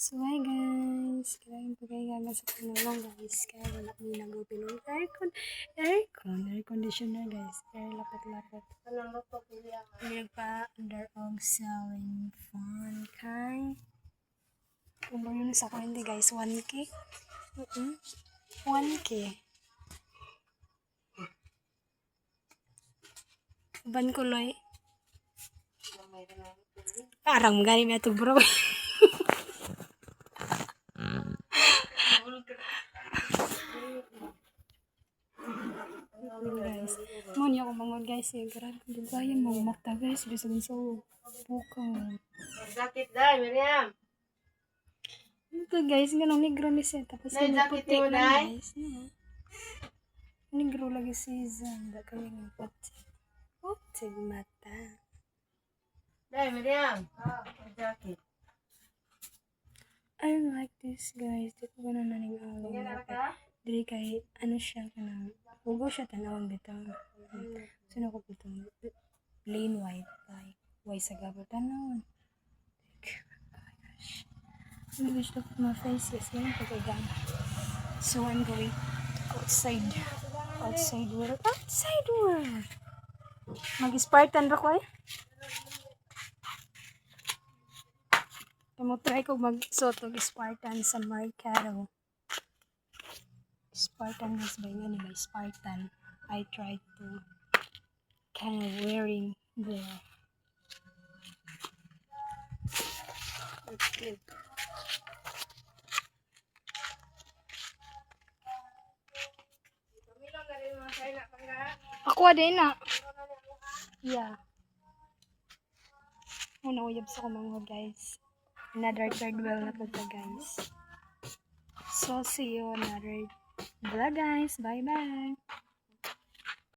So hi guys, kailangan po kayo gaga sa panulong guys. Kaya wala mo nag-open ng air conditioner guys. Kaya lapit-lapit. Nagpa-under og selling fan kay. Kung ba yun sa kuwente guys, 1K. 1K. Ban kuloy. Parang gani na ito bro. Guys, mo niya ako mangod guys, grabe kung dugayan mo mata guys, bisa sa buka. Sakit dai, Miriam. Ito guys, ganong negro ni siya, tapos Nay, ganun jacket puti mo, lang Nay? guys. Negro lagi season, da kami ng puti. Puti mata. Dai, Miriam. Jacket. I don't like this guys, di ko ganun naningawang dapat. Dili kay, ano siya, kanang, hugo siya tanawang bitang. Sino ko bitang, plain white, like, white sa gabot, tanawang. I'm going to look at my face. Yes, ganun ko kay gang. So I'm going outside. Outside world. Outside world. Mag-Spartan ba ko eh? Try ko mag-suot og Spartan sa Mercado. Spartan is by nga nila, Spartan. I tried to kind of wearing there. Okay. Ako din na. Yeah. Muna uyab sa kumangod guys. Another third wheel na po to guys. So see you another vlog guys. Bye bye.